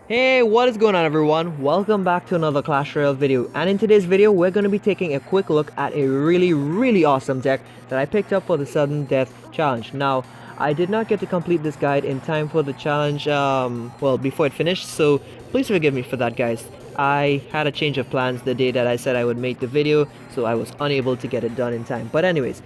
Hey, what is going on everyone? Welcome back to another Clash Royale video, and in today's video we're going to be taking a quick look at a really awesome deck that I picked up for the sudden death challenge. Now, I did not get to complete this guide in time for the challenge, well, before it finished, so please forgive me for that, guys. I had a change of plans the day that I said I would make the video, so I was unable to get it done in time. But anyways,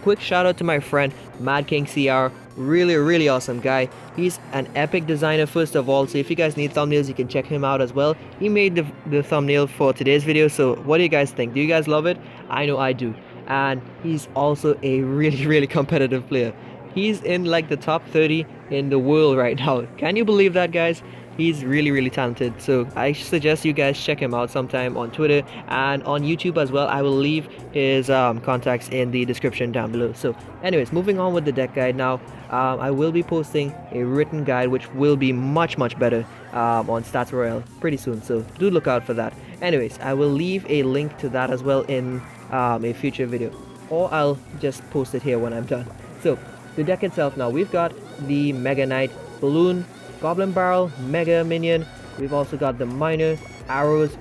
quick shout out to my friend Mad King CR. Really awesome guy. He's an epic designer first of all, so if you guys need thumbnails you can check him out as well. He made the thumbnail for today's video, so what do you guys think? Do you guys love it? I know I do. And he's also a really competitive player. He's in like the top 30 in the world right now. Can you believe that, guys? He's really talented, so I suggest you guys check him out sometime on Twitter and on YouTube as well. I will leave his contacts in the description down below. So anyways, moving on with the deck guide now. I will be posting a written guide which will be much better on Stats Royale pretty soon, so do look out for that. Anyways, I will leave a link to that as well in a future video, or I'll just post it here when I'm done. So the deck itself now, we've got the Mega Knight, Balloon, Goblin Barrel, Mega Minion. We've also got the Miner, Arrows,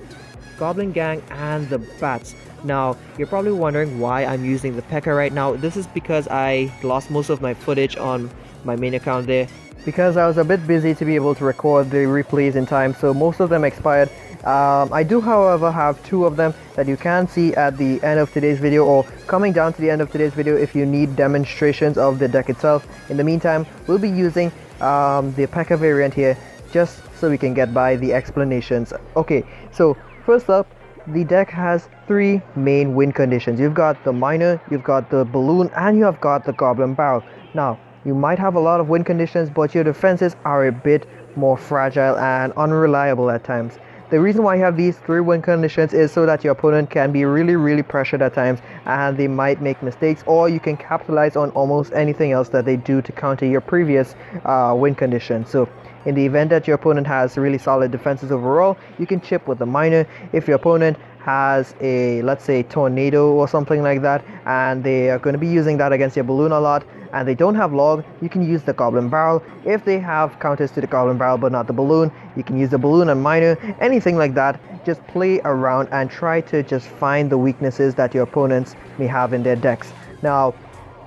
Goblin Gang, and the Bats. Now, you're probably wondering why I'm using the PEKKA right now. This is because I lost most of my footage on my main account there, because I was a bit busy to be able to record the replays in time, so most of them expired. I do, however, have 2 of them that you can see at the end of today's video, or coming down to the end of today's video if you need demonstrations of the deck itself. In the meantime, we'll be using the PEKKA variant here just so we can get by the explanations. Okay, so first up, the deck has 3 main win conditions. You've got the Miner, you've got the Balloon, and you have got the Goblin Barrel. Now, you might have a lot of win conditions, but your defenses are a bit more fragile and unreliable at times. The reason why you have these 3 win conditions is so that your opponent can be really pressured at times, and they might make mistakes, or you can capitalize on almost anything else that they do to counter your previous win condition. So in the event that your opponent has really solid defenses overall, you can chip with the Miner. If your opponent has a, let's say, Tornado or something like that, and they are going to be using that against your Balloon a lot, and they don't have log, you can use the Goblin Barrel. If they have counters to the Goblin Barrel but not the Balloon, you can use the Balloon and Miner, anything like that. Just play around and try to just find the weaknesses that your opponents may have in their decks. Now,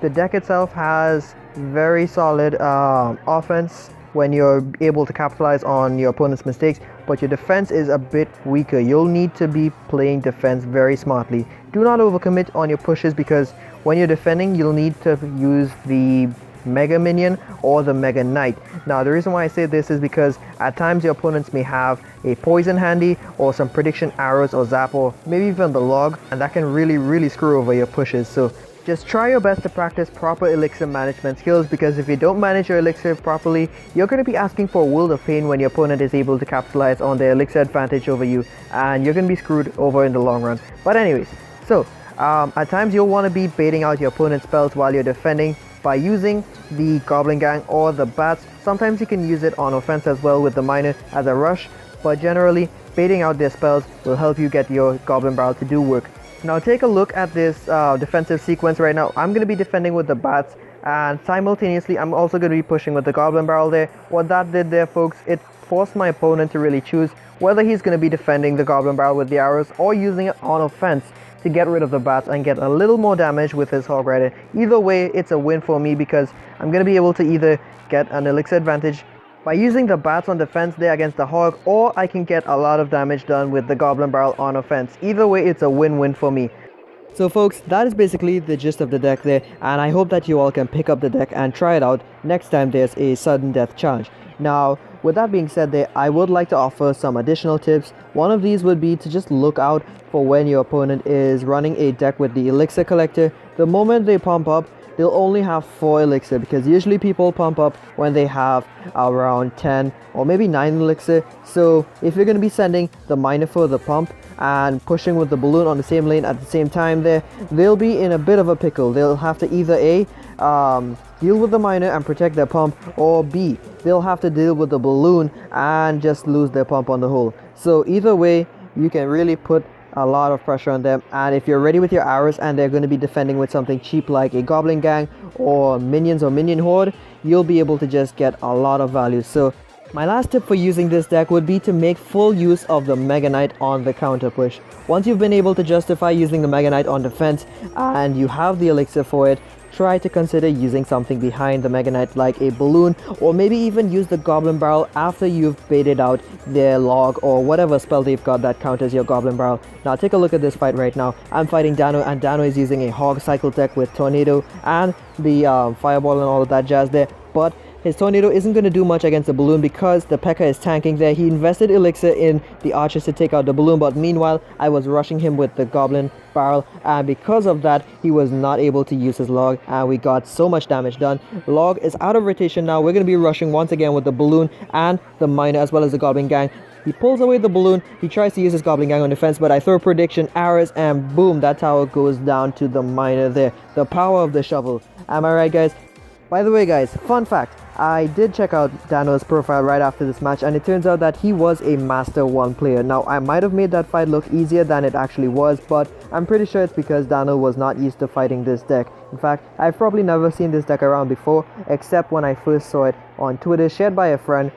the deck itself has very solid offense when you're able to capitalize on your opponent's mistakes, but your defense is a bit weaker. You'll need to be playing defense very smartly. Do not overcommit on your pushes, because when you're defending, you'll need to use the Mega Minion or the Mega Knight. Now, the reason why I say this is because at times your opponents may have a poison handy, or some prediction arrows or zap, or maybe even the log, and that can really screw over your pushes. So just try your best to practice proper elixir management skills, because if you don't manage your elixir properly, you're going to be asking for a world of pain when your opponent is able to capitalize on their elixir advantage over you, and you're going to be screwed over in the long run. But anyways, so at times you'll want to be baiting out your opponent's spells while you're defending by using the Goblin Gang or the Bats. Sometimes you can use it on offense as well with the Miner as a rush, but generally baiting out their spells will help you get your Goblin Barrel to do work. Now take a look at this defensive sequence right now. I'm going to be defending with the Bats, and simultaneously I'm also going to be pushing with the Goblin Barrel there. What that did there, folks, it forced my opponent to really choose whether he's going to be defending the Goblin Barrel with the arrows or using it on offense to get rid of the Bats and get a little more damage with his Hog Rider. Either way, it's a win for me, because I'm going to be able to either get an elixir advantage by using the Bats on defense there against the Hog, or I can get a lot of damage done with the Goblin Barrel on offense. Either way, it's a win-win for me. So folks, that is basically the gist of the deck there, and I hope that you all can pick up the deck and try it out next time there's a sudden death challenge. Now, with that being said there, I would like to offer some additional tips. One of these would be to just look out for when your opponent is running a deck with the elixir collector. The moment they pump up, they'll only have 4 elixir, because usually people pump up when they have around 10 or maybe 9 elixir. So if you're going to be sending the Miner for the pump and pushing with the Balloon on the same lane at the same time there, they'll be in a bit of a pickle. They'll have to either A, deal with the Miner and protect their pump, or B, they'll have to deal with the Balloon and just lose their pump on the whole. So either way, you can really put a lot of pressure on them. And if you're ready with your arrows and they're going to be defending with something cheap like a goblin gang or minions or minion horde, you'll be able to just get a lot of value. So my last tip for using this deck would be to make full use of the Mega Knight on the counter push. Once you've been able to justify using the Mega Knight on defense and you have the elixir for it, try to consider using something behind the Mega Knight like a balloon, or maybe even use the Goblin Barrel after you've baited out their log or whatever spell they've got that counters your Goblin Barrel. Now take a look at this fight right now. I'm fighting Dano, and Dano is using a Hog Cycle tech with Tornado and the Fireball and all of that jazz there, but his Tornado isn't going to do much against the balloon because the P.E.K.K.A is tanking there. He invested elixir in the archers to take out the balloon, but meanwhile I was rushing him with the Goblin Barrel, and because of that he was not able to use his log, and we got so much damage done. Log is out of rotation now. We're going to be rushing once again with the balloon and the miner as well as the Goblin Gang. He pulls away the balloon, he tries to use his Goblin Gang on defense, but I throw prediction arrows and boom, that tower goes down to the miner there. The power of the shovel. Am I right, guys? By the way, guys, fun fact, I did check out Dano's profile right after this match, and it turns out that he was a Master 1 player. Now, I might have made that fight look easier than it actually was, but I'm pretty sure it's because Dano was not used to fighting this deck. In fact, I've probably never seen this deck around before, except when I first saw it on Twitter, shared by a friend.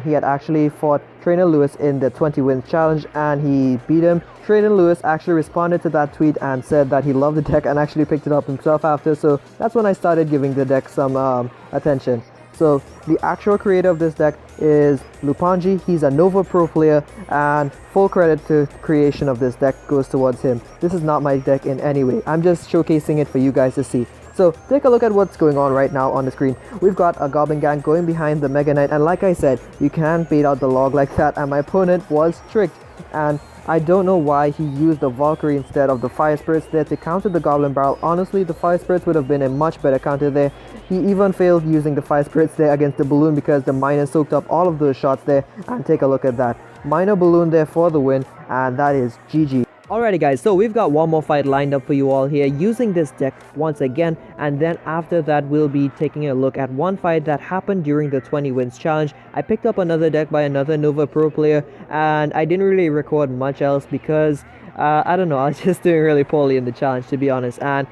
He had actually fought Trainer Lewis in the 20 wins challenge and he beat him. Trainer Lewis actually responded to that tweet and said that he loved the deck and actually picked it up himself after, so that's when I started giving the deck some attention. So the actual creator of this deck is Lupanji. He's a Nova Pro player, and full credit to creation of this deck goes towards him. This is not my deck in any way. I'm just showcasing it for you guys to see. So take a look at what's going on right now on the screen. We've got a Goblin Gang going behind the Mega Knight, and like I said, you can't bait out the log like that, and my opponent was tricked. And I don't know why he used the Valkyrie instead of the Fire Spirits there to counter the Goblin Barrel. Honestly, the Fire Spirits would have been a much better counter there. He even failed using the Fire Spirits there against the balloon because the miner soaked up all of those shots there, and take a look at that. Miner balloon there for the win, and that is GG. Alrighty guys, so we've got one more fight lined up for you all here using this deck once again, and then after that we'll be taking a look at one fight that happened during the 20 wins challenge. I picked up another deck by another Nova Pro player, and I didn't really record much else because I don't know, I was just doing really poorly in the challenge, to be honest, and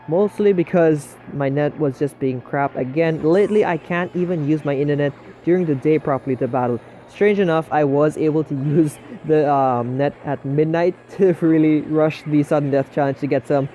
mostly because my net was just being crap again. Lately I can't even use my internet during the day properly to battle. Strange enough, I was able to use the net at midnight to really rush the sudden death challenge to get some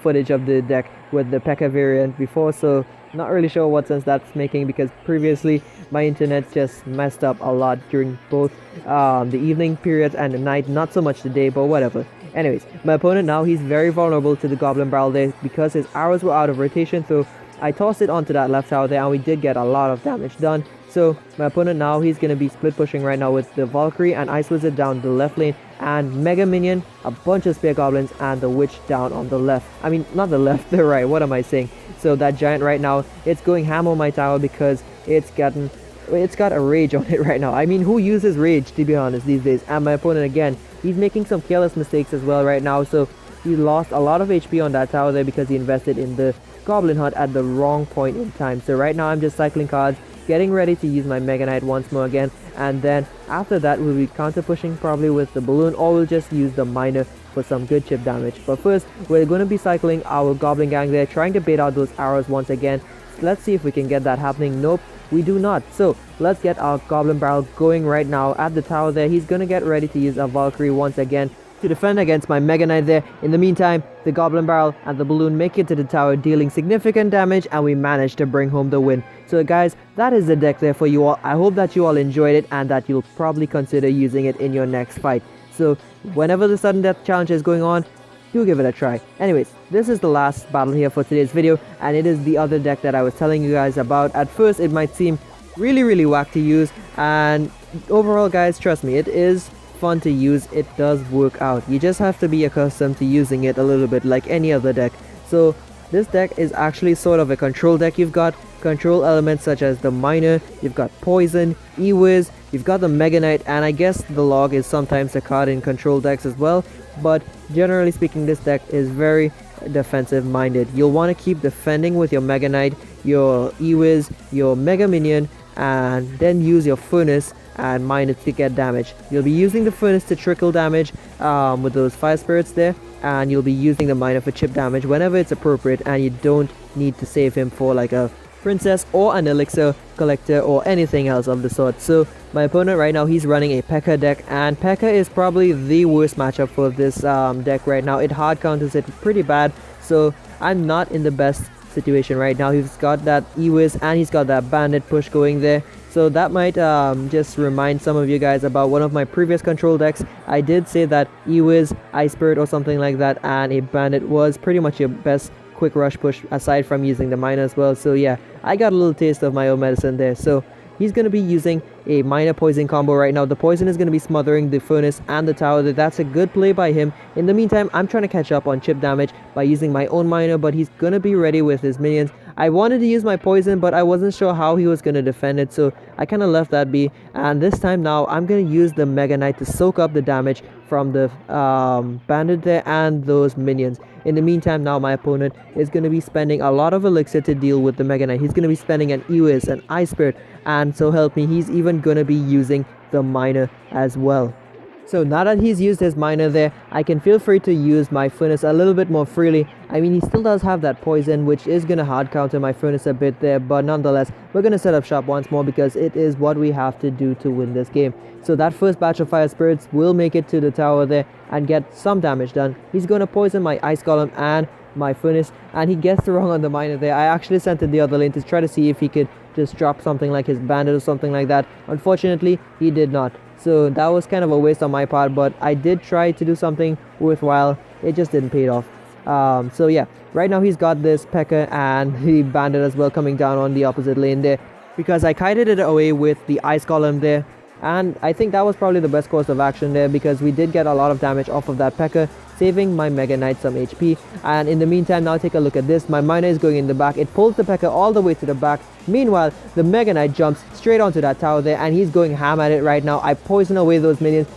footage of the deck with the P.E.K.K.A variant before, so not really sure what sense that's making because previously my internet just messed up a lot during both the evening periods and the night, not so much the day, but whatever. Anyways, my opponent now, he's very vulnerable to the Goblin Barrel there because his arrows were out of rotation, so I tossed it onto that left tower there and we did get a lot of damage done. So my opponent now, he's going to be split pushing right now with the Valkyrie and Ice Wizard down the left lane, and Mega Minion, a bunch of Spear Goblins, and the Witch down on the left. I mean, not the left, the right, what am I saying? So that Giant right now, it's going ham on my tower because it's got a rage on it right now. I mean, who uses rage, to be honest, these days? And my opponent again, he's making some careless mistakes as well right now, so he lost a lot of HP on that tower there because he invested in the Goblin Hut at the wrong point in time. So right now I'm just cycling cards, getting ready to use my Mega Knight once more again, and then after that we'll be counter pushing probably with the balloon, or we'll just use the miner for some good chip damage. But first we're going to be cycling our Goblin Gang there, trying to bait out those arrows once again. So let's see if we can get that happening. Nope, we do not. So let's get our Goblin Barrel going right now at the tower there. He's going to get ready to use a Valkyrie once again to defend against my Mega Knight there. In the meantime, the Goblin Barrel and the balloon make it to the tower, dealing significant damage, and we managed to bring home the win. So guys, that is the deck there for you all. I hope that you all enjoyed it and that you'll probably consider using it in your next fight. So whenever the sudden death challenge is going on, do give it a try. Anyways, this is the last battle here for today's video, and it is the other deck that I was telling you guys about. At first it might seem really whack to use, and overall guys, trust me, it is fun to use. It does work out. You just have to be accustomed to using it a little bit like any other deck. So this deck is actually sort of a control deck. You've got control elements such as the miner, you've got poison, E-Wiz, you've got the Mega Knight, and I guess the log is sometimes a card in control decks as well, but generally speaking this deck is very defensive minded. You'll want to keep defending with your Mega Knight, your E-Wiz, your Mega Minion, and then use your Furnace and minus to get damage. You'll be using the furnace to trickle damage with those fire spirits there, and you'll be using the miner for chip damage whenever it's appropriate, and you don't need to save him for like a princess or an elixir collector or anything else of the sort. So my opponent right now, he's running a PEKKA deck, and PEKKA is probably the worst matchup for this deck right now. It hard counters it pretty bad, so I'm not in the best situation right now. He's got that E-Wiz and he's got that bandit push going there, so that might just remind some of you guys about one of my previous control decks. I did say that E-Wiz, Ice Spirit or something like that, and a bandit was pretty much your best quick rush push aside from using the miner as well. So yeah, I got a little taste of my own medicine there. So he's going to be using a miner poison combo right now. The poison is going to be smothering the furnace and the tower. That's a good play by him. In the meantime, I'm trying to catch up on chip damage by using my own miner, but he's going to be ready with his minions. I wanted to use my poison, but I wasn't sure how he was going to defend it, so I kind of left that be. And this time now, I'm going to use the Mega Knight to soak up the damage from the bandit there and those minions. In the meantime, now my opponent is going to be spending a lot of elixir to deal with the Mega Knight. He's going to be spending an E-Wiz, an Ice Spirit, and so help me, he's even going to be using the miner as well. So now that he's used his miner there, I can feel free to use my furnace a little bit more freely. I mean, he still does have that poison, which is going to hard counter my furnace a bit there, but nonetheless, we're going to set up shop once more because it is what we have to do to win this game. So that first batch of fire spirits will make it to the tower there and get some damage done. He's going to poison my ice column and my furnace, and he gets the wrong on the miner there. I actually sent in the other lane to try to see if he could just drop something like his bandit or something like that. Unfortunately, he did not. So that was kind of a waste on my part, but I did try to do something worthwhile. It just didn't pay off. So yeah, right now he's got this PEKKA and the bandit as well coming down on the opposite lane there, because I kited it away with the ice column there. And I think that was probably the best course of action there, because we did get a lot of damage off of that PEKKA, saving my Mega Knight some HP. And in the meantime, now take a look at this. My miner is going in the back. It pulls the PEKKA all the way to the back. Meanwhile, the Mega Knight jumps straight onto that tower there, and he's going ham at it right now. I poison away those minions,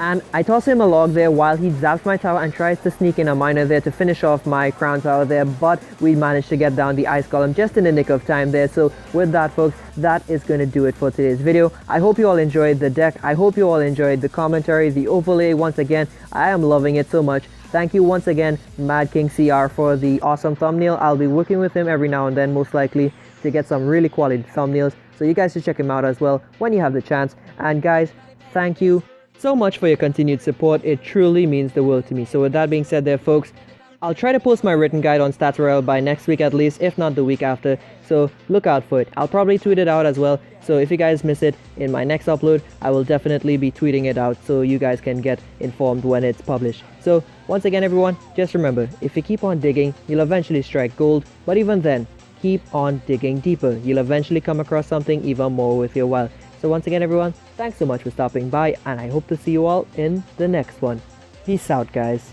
and I toss him a log there while he zaps my tower and tries to sneak in a miner there to finish off my crown tower there, but we managed to get down the ice column just in the nick of time there. So with that, folks, that is going to do it for today's video. I hope you all enjoyed the deck. I hope you all enjoyed the commentary, the overlay. Once again, I am loving it so much. Thank you once again, Mad King CR, for the awesome thumbnail. I'll be working with him every now and then, most likely, to get some really quality thumbnails. So you guys should check him out as well when you have the chance. And guys, thank you so much for your continued support. It truly means the world to me. So with that being said there, folks, I'll try to post my written guide on Stats Royale by next week at least, if not the week after. So look out for it. I'll probably tweet it out as well. So if you guys miss it in my next upload, I will definitely be tweeting it out so you guys can get informed when it's published. So once again, everyone, just remember, if you keep on digging, you'll eventually strike gold. But even then, keep on digging deeper. You'll eventually come across something even more worth your while. So once again, everyone, thanks so much for stopping by, and I hope to see you all in the next one. Peace out, guys.